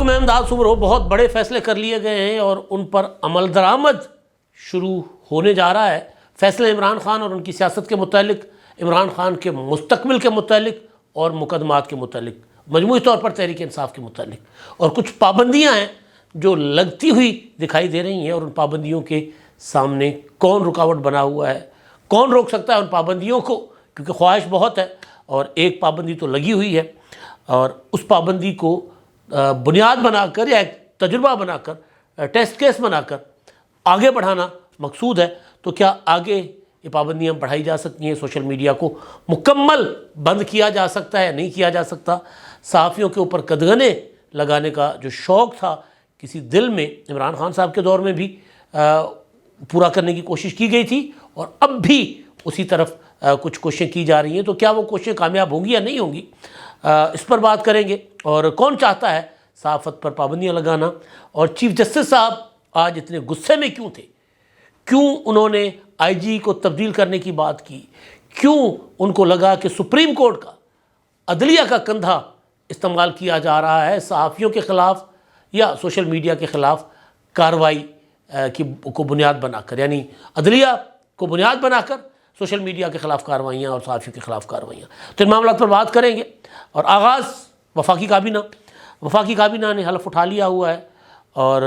محکمہ امداد صوبہ بہت بڑے فیصلے کر لیے گئے ہیں اور ان پر عمل درآمد شروع ہونے جا رہا ہے. فیصلے عمران خان اور ان کی سیاست کے متعلق، عمران خان کے مستقبل کے متعلق اور مقدمات کے متعلق، مجموعی طور پر تحریک انصاف کے متعلق. اور کچھ پابندیاں ہیں جو لگتی ہوئی دکھائی دے رہی ہیں، اور ان پابندیوں کے سامنے کون رکاوٹ بنا ہوا ہے، کون روک سکتا ہے ان پابندیوں کو، کیونکہ خواہش بہت ہے اور ایک پابندی تو لگی ہوئی ہے، اور اس پابندی کو بنیاد بنا کر یا ایک تجربہ بنا کر، ٹیسٹ کیس بنا کر آگے بڑھانا مقصود ہے. تو کیا آگے یہ پابندیاں بڑھائی جا سکتی ہیں؟ سوشل میڈیا کو مکمل بند کیا جا سکتا ہے؟ نہیں کیا جا سکتا؟ صحافیوں کے اوپر قدغنے لگانے کا جو شوق تھا کسی دل میں عمران خان صاحب کے دور میں بھی پورا کرنے کی کوشش کی گئی تھی، اور اب بھی اسی طرف کچھ کوششیں کی جا رہی ہیں. تو کیا وہ کوششیں کامیاب ہوں گی یا نہیں ہوں گی، اس پر بات کریں گے. اور کون چاہتا ہے صحافت پر پابندیاں لگانا؟ اور چیف جسٹس صاحب آج اتنے غصے میں کیوں تھے؟ کیوں انہوں نے آئی جی کو تبدیل کرنے کی بات کی؟ کیوں ان کو لگا کہ سپریم کورٹ کا، عدلیہ کا کندھا استعمال کیا جا رہا ہے صحافیوں کے خلاف یا سوشل میڈیا کے خلاف کارروائی کو بنیاد بنا کر، یعنی عدلیہ کو بنیاد بنا کر سوشل میڈیا کے خلاف کارروائیاں اور صحافیوں کے خلاف کارروائیاں؟ تو ان معاملات پر بات کریں گے. اور آغاز وفاقی کابینہ نے حلف اٹھا لیا ہوا ہے، اور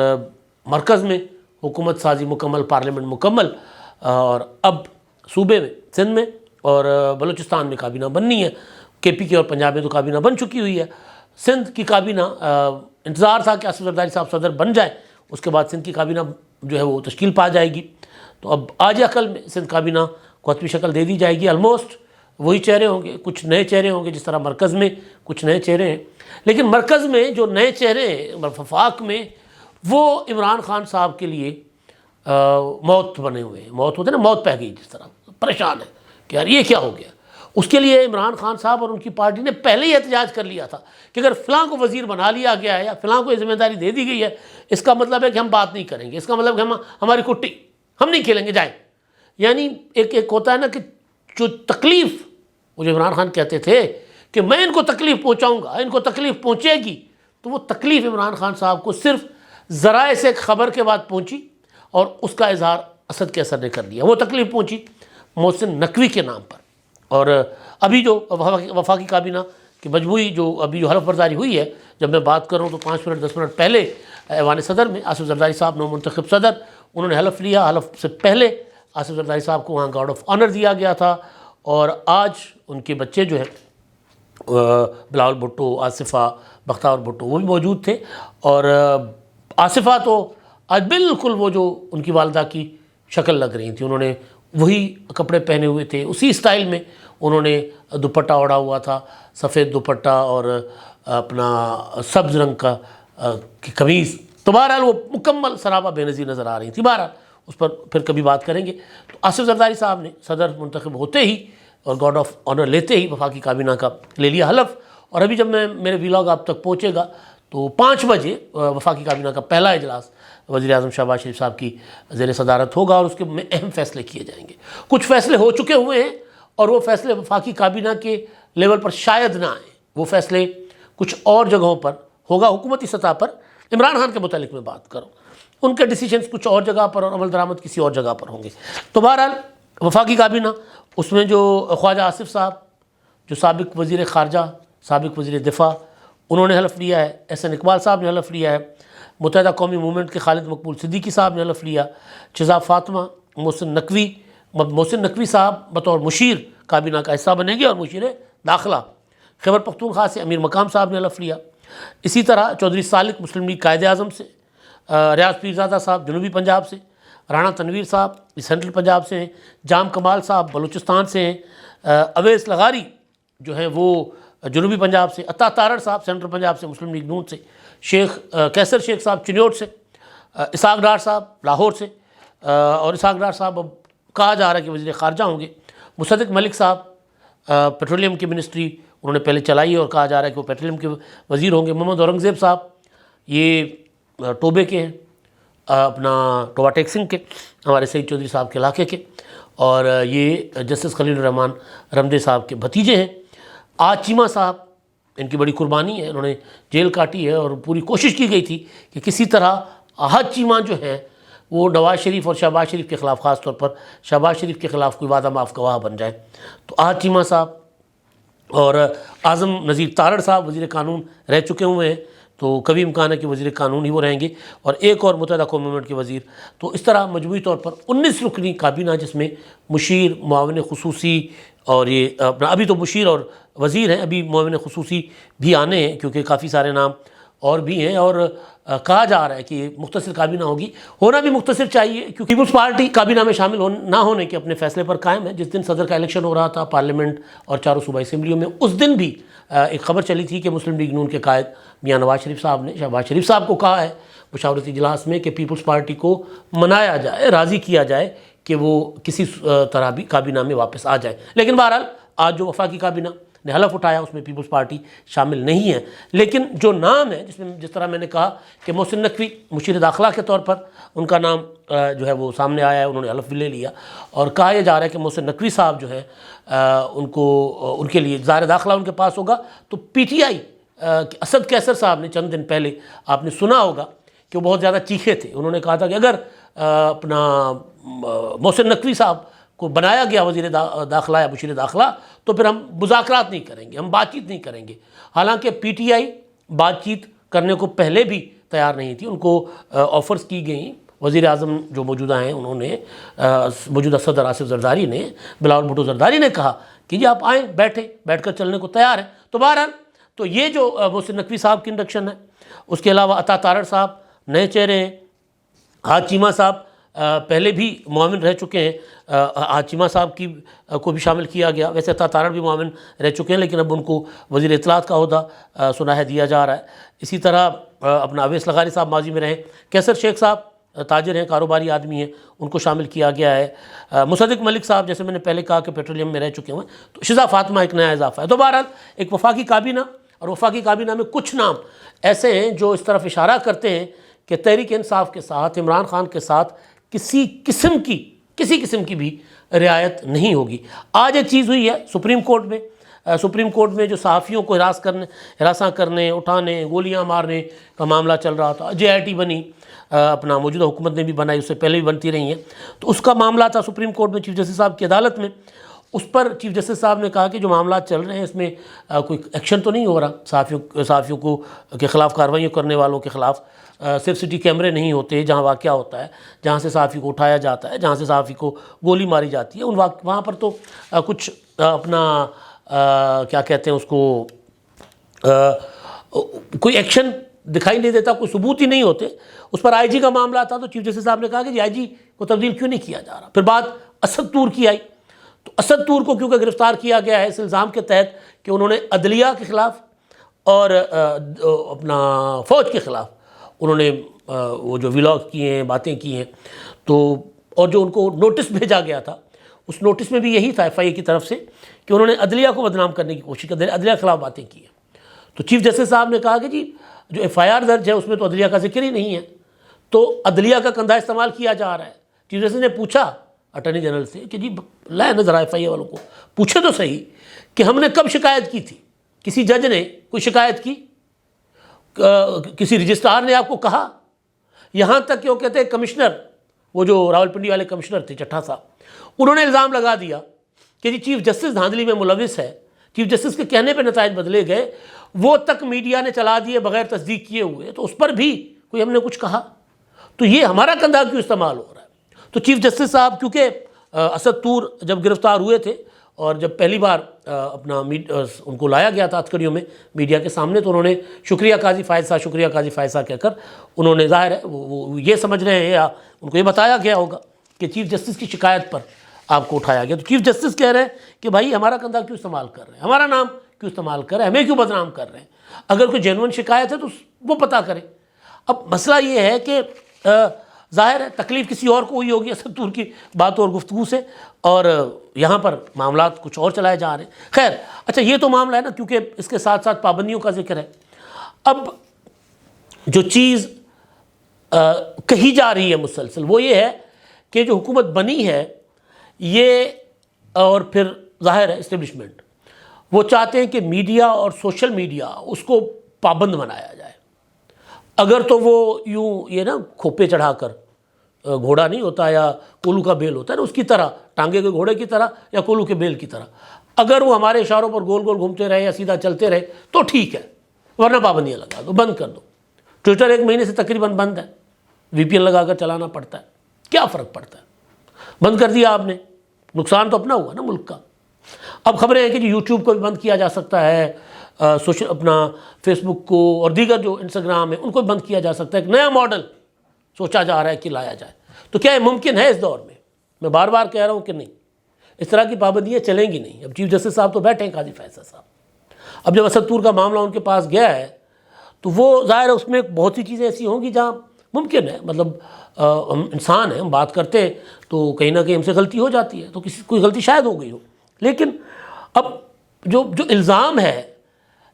مرکز میں حکومت سازی مکمل، پارلیمنٹ مکمل، اور اب صوبے میں، سندھ میں اور بلوچستان میں کابینہ بننی ہے. کے پی کے اور پنجاب میں تو کابینہ بن چکی ہوئی ہے. سندھ کی کابینہ انتظار تھا کہ آصف زرداری صاحب صدر بن جائیں، اس کے بعد سندھ کی کابینہ جو ہے وہ تشکیل پا جائے گی. تو اب آج یا کل میں سندھ کابینہ کو حتمی شکل دے دی جائے گی. آلموسٹ وہی چہرے ہوں گے، کچھ نئے چہرے ہوں گے، جس طرح مرکز میں کچھ نئے چہرے ہیں. لیکن مرکز میں جو نئے چہرے ہیں وفاق میں، وہ عمران خان صاحب کے لیے موت بنے ہوئے ہیں. موت ہوتے ہیں نا، موت پہ گئی، جس طرح پریشان ہے کہ یار یہ کیا ہو گیا. اس کے لیے عمران خان صاحب اور ان کی پارٹی نے پہلے ہی احتجاج کر لیا تھا کہ اگر فلاں کو وزیر بنا لیا گیا ہے یا فلاں کو یہ ذمہ داری دے دی گئی ہے، اس کا مطلب ہے کہ ہم بات نہیں کریں گے، اس کا مطلب کہ ہماری کٹی، ہم نہیں کھیلیں گے، جائیں. یعنی ایک ہوتا ہے نا کہ جو تکلیف، وہ جو عمران خان کہتے تھے کہ میں ان کو تکلیف پہنچاؤں گا، ان کو تکلیف پہنچے گی، تو وہ تکلیف عمران خان صاحب کو صرف ذرائع سے ایک خبر کے بعد پہنچی، اور اس کا اظہار اسد کے اثر نے کر دیا. وہ تکلیف پہنچی محسن نقوی کے نام پر. اور ابھی جو وفاقی کابینہ کی مجموعی جو ابھی جو حلف برداری ہوئی ہے، جب میں بات کروں تو 5 منٹ 10 منٹ پہلے ایوان صدر میں آصف زرداری صاحب نو منتخب صدر، انہوں نے حلف لیا. حلف سے پہلے آصف زرداری صاحب کو وہاں گارڈ آف آنر دیا گیا تھا، اور آج ان کے بچے جو ہیں بلاول بھٹو، آصفہ، بختیار بھٹو، وہ بھی موجود تھے. اور آصفہ تو آج بالکل وہ جو ان کی والدہ کی شکل لگ رہی تھی، انہوں نے وہی کپڑے پہنے ہوئے تھے، اسی اسٹائل میں انہوں نے دوپٹہ اوڑھا ہوا تھا، سفید دوپٹہ اور اپنا سبز رنگ کا قمیض. تو بہرحال وہ مکمل سرابہ بے نظیر نظر آ رہی تھی. بہرحال اس پر پھر کبھی بات کریں گے. تو آصف زرداری صاحب نے صدر منتخب ہوتے ہی اور گارڈ آف آنر لیتے ہی وفاقی کابینہ کا لے لیا حلف. اور ابھی جب میرے ویلاگ آپ تک پہنچے گا تو 5 بجے وفاقی کابینہ کا پہلا اجلاس وزیر اعظم شہباز شریف صاحب کی زیر صدارت ہوگا، اور اس کے میں اہم فیصلے کیے جائیں گے. کچھ فیصلے ہو چکے ہوئے ہیں، اور وہ فیصلے وفاقی کابینہ کے لیول پر شاید نہ آئیں، وہ فیصلے کچھ اور جگہوں پر ہوگا. حکومتی سطح پر عمران خان کے متعلق میں بات کروں، ان کے ڈیسیجنز کچھ اور جگہ پر اور عمل درآمد کسی اور جگہ پر ہوں گے. تو بہرحال وفاقی کابینہ، اس میں جو خواجہ آصف صاحب جو سابق وزیر خارجہ، سابق وزیر دفاع، انہوں نے حلف لیا ہے. احسن اقبال صاحب نے حلف لیا ہے. متحدہ قومی موومنٹ کے خالد مقبول صدیقی صاحب نے حلف لیا. شہزاد فاطمہ، محسن نقوی صاحب بطور مشیر کابینہ کا حصہ بنیں گے اور مشیر داخلہ. خیبر پختونخوا سے امیر مقام صاحب نے حلف لیا. اسی طرح چودھری سالک مسلم لیگ قائد اعظم سے، ریاض پیرزادہ صاحب جنوبی پنجاب سے، رانا تنویر صاحب سینٹرل پنجاب سے ہیں، جام کمال صاحب بلوچستان سے ہیں، اویس لغاری جو ہیں وہ جنوبی پنجاب سے، عطا تارڑ صاحب سینٹرل پنجاب سے مسلم لیگ نون سے، شیخ کیسر شیخ صاحب چنیوٹ سے، اسحاق ڈار صاحب لاہور سے، اور اسحاق ڈار صاحب اب کہا جا رہا ہے کہ وزیر خارجہ ہوں گے. مصدق ملک صاحب پیٹرولیم کی منسٹری انہوں نے پہلے چلائی ہے اور کہا جا رہا ہے کہ وہ پیٹرولیم کے وزیر ہوں گے. محمد اورنگزیب صاحب یہ ٹوبے کے ہیں، اپنا ٹوبا ٹیکسنگ کے، ہمارے سعید چودھری صاحب کے علاقے کے، اور یہ جسٹس خلیل الرحمان رمدے صاحب کے بھتیجے ہیں. آج چیمہ صاحب ان کی بڑی قربانی ہے، انہوں نے جیل کاٹی ہے اور پوری کوشش کی گئی تھی کہ کسی طرح احد چیمہ جو ہیں وہ نواز شریف اور شہباز شریف کے خلاف، خاص طور پر شہباز شریف کے خلاف کوئی وعدہ معاف گواہ بن جائے۔ تو احد چیمہ صاحب اور اعظم نذیر تارڑ صاحب وزیر قانون رہ چکے ہوئے ہیں، تو کبھی امکان ہے کہ وزیر قانون ہی وہ رہیں گے، اور ایک اور متحدہ قومی موومنٹ کے وزیر۔ تو اس طرح مجموعی طور پر 19 رکنی کابینہ، جس میں مشیر، معاون خصوصی، اور یہ اپنا ابھی تو مشیر اور وزیر ہیں، ابھی معاون خصوصی بھی آنے ہیں کیونکہ کافی سارے نام اور بھی ہیں، اور کہا جا رہا ہے کہ یہ مختصر کابینہ ہوگی، ہونا بھی مختصر چاہیے کیونکہ پیپلز پارٹی کابینہ میں شامل نہ ہونے کے اپنے فیصلے پر قائم ہے۔ جس دن صدر کا الیکشن ہو رہا تھا پارلیمنٹ اور چاروں صوبائی اسمبلیوں میں، اس دن بھی ایک خبر چلی تھی کہ مسلم لیگ نون کے قائد میاں نواز شریف صاحب نے شہباز شریف صاحب کو کہا ہے مشاورتی اجلاس میں کہ پیپلز پارٹی کو منایا جائے، راضی کیا جائے کہ وہ کسی طرح بھی کابینہ میں واپس آ جائے۔ لیکن بہرحال آج جو وفاقی کابینہ نے حلف اٹھایا اس میں پیپلز پارٹی شامل نہیں ہے، لیکن جو نام ہے جس طرح میں نے کہا کہ محسن نقوی مشیر داخلہ کے طور پر ان کا نام جو ہے وہ سامنے آیا ہے، انہوں نے حلف بھی لے لیا، اور کہا یہ جا رہا ہے کہ محسن نقوی صاحب جو ہے ان کے لیے ظاہر داخلہ ان کے پاس ہوگا۔ تو پی ٹی آئی اسد کیسر صاحب نے چند دن پہلے آپ نے سنا ہوگا کہ وہ بہت زیادہ چیخے تھے، انہوں نے کہا تھا کہ اگر اپنا محسن نقوی صاحب کو بنایا گیا وزیر داخلہ یا مشیر داخلہ تو پھر ہم مذاکرات نہیں کریں گے، ہم بات چیت نہیں کریں گے۔ حالانکہ پی ٹی آئی بات چیت کرنے کو پہلے بھی تیار نہیں تھی، ان کو آفرز کی گئیں۔ وزیر اعظم جو موجودہ ہیں انہوں نے موجودہ صدر آصف زرداری نے، بلاول بھٹو زرداری نے کہا کہ جی آپ آئیں، بیٹھ کر چلنے کو تیار ہیں۔ تو بہرحال تو یہ جو محسن نقوی صاحب کی انڈکشن ہے، اس کے علاوہ عطا تارڑ صاحب نئے چہرے ہیں، احد چیمہ صاحب پہلے بھی معاون رہ چکے ہیں، احد چیمہ صاحب کو بھی شامل کیا گیا، ویسے عطا تارڑ بھی معاون رہ چکے ہیں لیکن اب ان کو وزیر اطلاعات کا عہدہ سنا ہے دیا جا رہا ہے۔ اسی طرح اپنا اویس لغاری صاحب ماضی میں رہے، کیسر شیخ صاحب تاجر ہیں، کاروباری آدمی ہیں، ان کو شامل کیا گیا ہے۔ مصدق ملک صاحب جیسے میں نے پہلے کہا کہ پیٹرولیم میں رہ چکے ہیں، تو شزا فاطمہ ایک نیا اضافہ ہے۔ تو بہرحال ایک وفاقی کابینہ، اور وفاقی کابینہ میں کچھ نام ایسے ہیں جو اس طرف اشارہ کرتے ہیں کہ تحریک انصاف کے ساتھ، عمران خان کے ساتھ کسی قسم کی بھی رعایت نہیں ہوگی۔ آج ایک چیز ہوئی ہے سپریم کورٹ میں جو صحافیوں کو ہراساں کرنے، اٹھانے، گولیاں مارنے کا معاملہ چل رہا تھا، جے آئی ٹی بنی، اپنا موجودہ حکومت نے بھی بنائی، اس سے پہلے بھی بنتی رہی ہیں، تو اس کا معاملہ تھا سپریم کورٹ میں چیف جسٹس صاحب کی عدالت میں۔ اس پر چیف جسٹس صاحب نے کہا کہ جو معاملات چل رہے ہیں اس میں کوئی ایکشن تو نہیں ہو رہا صحافیوں کے خلاف، کارروائیوں کرنے والوں کے خلاف، صرف سٹی کیمرے نہیں ہوتے جہاں واقعہ ہوتا ہے، جہاں سے صحافی کو اٹھایا جاتا ہے، جہاں سے صحافی کو گولی ماری جاتی ہے، وہاں پر تو کچھ اپنا کیا کہتے ہیں اس کو، کوئی ایکشن دکھائی نہیں دیتا، کوئی ثبوت ہی نہیں ہوتے۔ اس پر آئی جی کا معاملہ تھا تو چیف جسٹس صاحب نے کہا کہ جی آئی جی کو تبدیل کیوں نہیں کیا جا رہا۔ پھر بات اسد طور کی آئی، تو اسد طور کو کیونکہ گرفتار کیا گیا ہے اس الزام کے تحت کہ انہوں نے عدلیہ کے خلاف اور اپنا فوج کے خلاف انہوں نے وہ جو ولاگ کیے ہیں، باتیں کی ہیں، تو اور جو ان کو نوٹس بھیجا گیا تھا اس نوٹس میں بھی یہی تھا ایف آئی اے کی طرف سے کہ انہوں نے عدلیہ کو بدنام کرنے کی کوشش کی، عدلیہ کے خلاف باتیں کی ہیں۔ تو چیف جسٹس صاحب نے کہا کہ جی جو ایف آئی آر درج ہے اس میں تو عدلیہ کا ذکر ہی نہیں ہے، تو عدلیہ کا کندھا استعمال کیا جا رہا ہے۔ چیف جسٹس نے پوچھا اٹارنی جنرل سے کہ جی لائے نظر ایف آئی اے والوں کو پوچھے تو صحیح کہ ہم نے کب شکایت کی تھی، کسی جج نے کوئی شکایت کی، کسی رجسٹرار نے آپ کو کہا؟ یہاں تک کہ وہ کہتے ہیں کمشنر، وہ جو راولپنڈی والے کمشنر تھے چٹھا صاحب، انہوں نے الزام لگا دیا کہ جی چیف جسٹس دھاندلی میں ملوث ہے، چیف جسٹس کے کہنے پہ نتائج بدلے گئے، وہ تک میڈیا نے چلا دیے بغیر تصدیق کیے ہوئے، تو اس پر بھی کوئی ہم نے کچھ کہا؟ تو یہ ہمارا کندھا کیوں استعمال ہو رہا ہے؟ تو چیف جسٹس صاحب کیونکہ اسد طور جب گرفتار ہوئے تھے اور جب پہلی بار اپنا ان کو لایا گیا تھا ہتھکڑیوں میں میڈیا کے سامنے، تو انہوں نے شکریہ قاضی فائز صاحب کہہ کر انہوں نے ظاہر ہے وہ یہ سمجھ رہے ہیں یا ان کو یہ بتایا گیا ہوگا کہ چیف جسٹس کی شکایت پر آپ کو اٹھایا گیا۔ تو چیف جسٹس کہہ رہے ہیں کہ بھائی ہمارا کندھا کیوں استعمال کر رہے ہیں، ہمارا نام کیوں استعمال کر رہے ہیں، ہمیں کیوں بدنام کر رہے ہیں؟ اگر کوئی جینوئن شکایت ہے تو وہ پتہ کریں۔ اب مسئلہ یہ ہے کہ ظاہر ہے تکلیف کسی اور کو ہوئی ہوگی اسد طور کی بات اور گفتگو سے، اور یہاں پر معاملات کچھ اور چلائے جا رہے ہیں۔ خیر اچھا یہ تو معاملہ ہے نا، کیونکہ اس کے ساتھ ساتھ پابندیوں کا ذکر ہے۔ اب جو چیز کہی جا رہی ہے مسلسل وہ یہ ہے کہ جو حکومت بنی ہے یہ، اور پھر ظاہر ہے اسٹیبلشمنٹ، وہ چاہتے ہیں کہ میڈیا اور سوشل میڈیا اس کو پابند بنایا جائے. اگر تو وہ یوں یہ نا کھوپے چڑھا کر، گھوڑا نہیں ہوتا یا کولو کا بیل ہوتا ہے نا، اس کی طرح، ٹانگے کے گھوڑے کی طرح یا کولو کے بیل کی طرح، اگر وہ ہمارے اشاروں پر گول گول گھومتے رہے یا سیدھا چلتے رہے تو ٹھیک ہے، ورنہ پابندیاں لگا دو، بند کر دو. ٹویٹر 1 مہینے سے تقریباً بند ہے، وی پی این لگا کر چلانا پڑتا ہے، کیا فرق پڑتا ہے؟ بند کر دیا آپ نے، نقصان تو اپنا ہوا نا ملک کا. اب خبریں ہیں کہ جی یوٹیوب کو بھی بند کیا جا سکتا ہے، اپنا فیس بک کو اور دیگر جو انسٹاگرام ہے ان کو بھی بند کیا جا سکتا ہے. ایک نیا ماڈل سوچا جا رہا ہے کہ لایا جائے. تو کیا یہ ممکن ہے اس دور میں؟ میں بار بار کہہ رہا ہوں کہ نہیں، اس طرح کی پابندیاں چلیں گی نہیں. اب چیف جسٹس صاحب تو بیٹھے ہیں، قاضی فیصل صاحب. اب جب اسد طور کا معاملہ ان کے پاس گیا ہے تو وہ ظاہر ہے اس میں بہت سی چیزیں ایسی ہوں گی جہاں ممکن ہے، مطلب ہم انسان ہیں، ہم بات کرتے ہیں تو کہیں نہ کہیں ہم سے غلطی ہو جاتی ہے، تو کوئی غلطی شاید ہو گئی ہو. لیکن اب جو الزام ہے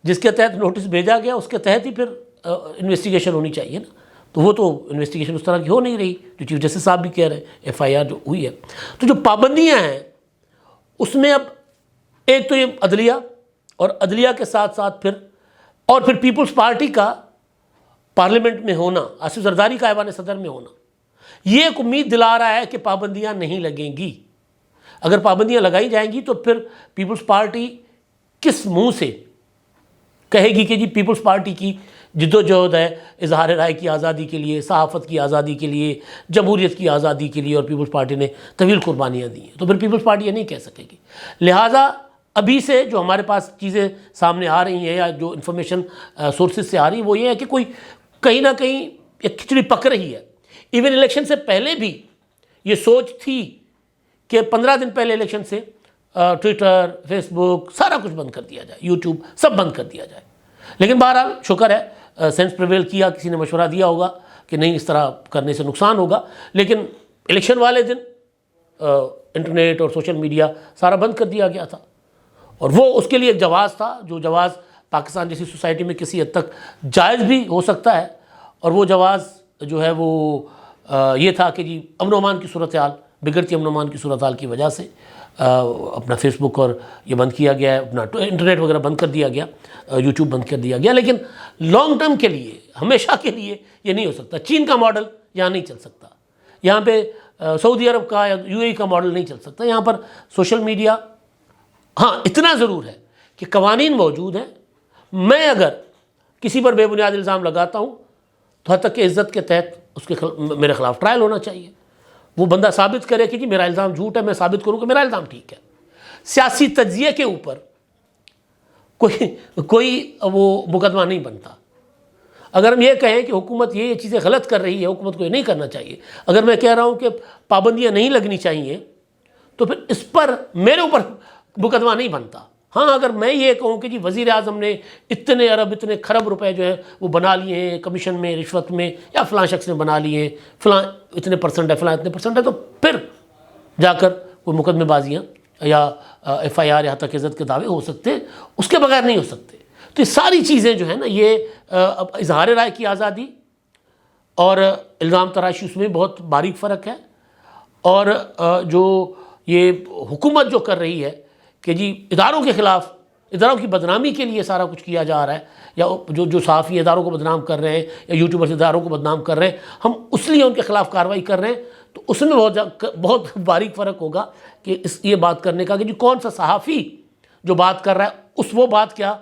جس کے تحت نوٹس بھیجا گیا اس کے تحت ہی پھر انویسٹیگیشن ہونی چاہیے نا. تو وہ تو انویسٹیگیشن اس طرح کی ہو نہیں رہی جو چیف جسٹس صاحب بھی کہہ رہے ہیں، FIR جو ہوئی ہے. تو جو پابندیاں ہیں اس میں اب ایک تو یہ عدلیہ، اور عدلیہ کے ساتھ ساتھ پھر پیپلز پارٹی کا پارلیمنٹ میں ہونا، آصف زرداری کا ایوان صدر میں ہونا، یہ ایک امید دلا رہا ہے کہ پابندیاں نہیں لگیں گی. اگر پابندیاں لگائی جائیں گی تو پھر پیپلز پارٹی کس منہ سے کہے گی کہ جی پیپلز پارٹی کی جدوجہد ہے اظہار رائے کی آزادی کے لیے، صحافت کی آزادی کے لیے، جمہوریت کی آزادی کے لیے، اور پیپلز پارٹی نے طویل قربانیاں دی ہیں. تو پھر پیپلز پارٹی یہ نہیں کہہ سکے گی. لہٰذا ابھی سے جو ہمارے پاس چیزیں سامنے آ رہی ہیں یا جو انفارمیشن سورسز سے آ رہی ہیں وہ یہ ہے کہ کوئی کہیں نہ کہیں ایک کھچڑی پک رہی ہے. ایون الیکشن سے پہلے بھی یہ سوچ تھی کہ 15 دن پہلے الیکشن سے ٹویٹر، فیس بک سارا کچھ بند کر دیا جائے، یوٹیوب سب بند کر دیا جائے. لیکن بہرحال شکر ہے سینس پریویل کیا، کسی نے مشورہ دیا ہوگا کہ نہیں اس طرح کرنے سے نقصان ہوگا. لیکن الیکشن والے دن انٹرنیٹ اور سوشل میڈیا سارا بند کر دیا گیا تھا، اور وہ اس کے لیے ایک جواز تھا، جو جواز پاکستان جیسی سوسائٹی میں کسی حد تک جائز بھی ہو سکتا ہے. اور وہ جواز جو ہے وہ یہ تھا کہ جی امن و امان کی صورتحال، بگڑتی امن و امان کی صورتحال کی وجہ سے اپنا فیس بک اور یہ بند کیا گیا ہے، اپنا انٹرنیٹ وغیرہ بند کر دیا گیا، یوٹیوب بند کر دیا گیا. لیکن لانگ ٹرم کے لیے، ہمیشہ کے لیے یہ نہیں ہو سکتا. چین کا ماڈل یہاں نہیں چل سکتا، یہاں پہ سعودی عرب کا یا UAE کا ماڈل نہیں چل سکتا. یہاں پر سوشل میڈیا، ہاں اتنا ضرور ہے کہ قوانین موجود ہیں. میں اگر کسی پر بے بنیاد الزام لگاتا ہوں تو حد تک کہ عزت کے تحت اس کے میرے خلاف ٹرائل ہونا چاہیے. وہ بندہ ثابت کرے کہ جی میرا الزام جھوٹ ہے، میں ثابت کروں کہ میرا الزام ٹھیک ہے. سیاسی تجزیے کے اوپر کوئی وہ مقدمہ نہیں بنتا. اگر ہم یہ کہیں کہ حکومت یہ چیزیں غلط کر رہی ہے، حکومت کو یہ نہیں کرنا چاہیے، اگر میں کہہ رہا ہوں کہ پابندیاں نہیں لگنی چاہیے، تو پھر اس پر میرے اوپر مقدمہ نہیں بنتا. ہاں اگر میں یہ کہوں کہ جی وزیر اعظم نے اتنے ارب اتنے کھرب روپے جو ہیں وہ بنا لیے ہیں کمیشن میں، رشوت میں، یا فلاں شخص نے بنا لیے ہیں، فلاں اتنے پرسنٹ ہے، فلاں اتنے پرسنٹ ہے، تو پھر جا کر وہ مقدمے بازیاں یا FIR یا حتی عزت کے دعوے ہو سکتے ہیں. اس کے بغیر نہیں ہو سکتے. تو یہ ساری چیزیں جو ہیں نا، یہ اظہار رائے کی آزادی اور الزام تراشی، اس میں بہت باریک فرق ہے. اور جو یہ حکومت جو کر رہی ہے کہ جی اداروں کے خلاف، اداروں کی بدنامی کے لیے سارا کچھ کیا جا رہا ہے، یا جو صحافی اداروں کو بدنام کر رہے ہیں یا یوٹیوبرز اداروں کو بدنام کر رہے ہیں، ہم اس لیے ان کے خلاف کارروائی کر رہے ہیں. تو اس میں بہت باریک فرق ہوگا کہ یہ بات کرنے کا کہ جی کون سا صحافی جو بات کر رہا ہے وہ بات کیا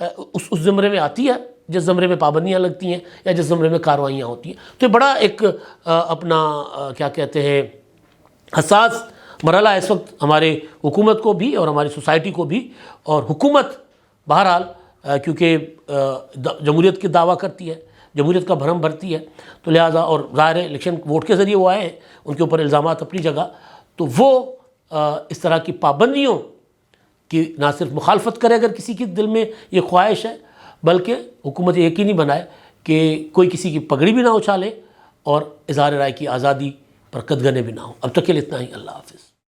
اس زمرے میں آتی ہے جس زمرے میں پابندیاں لگتی ہیں یا جس زمرے میں کارروائیاں ہوتی ہیں. تو یہ بڑا ایک اپنا کیا کہتے ہیں حساس مرحلہ ہے اس وقت ہمارے حکومت کو بھی اور ہماری سوسائٹی کو بھی. اور حکومت بہرحال کیونکہ جمہوریت کی دعویٰ کرتی ہے، جمہوریت کا بھرم بھرتی ہے، تو لہٰذا اور ظاہر ہے الیکشن ووٹ کے ذریعے وہ آئے ہیں، ان کے اوپر الزامات اپنی جگہ، تو وہ اس طرح کی پابندیوں کی نہ صرف مخالفت کرے اگر کسی کے دل میں یہ خواہش ہے، بلکہ حکومت یقینی بنائے کہ کوئی کسی کی پگڑی بھی نہ اچھالے اور اظہار رائے کی آزادی پر قدغنیں بھی نہ ہوں. اب تک کے لیے اتنا ہی. اللہ حافظ.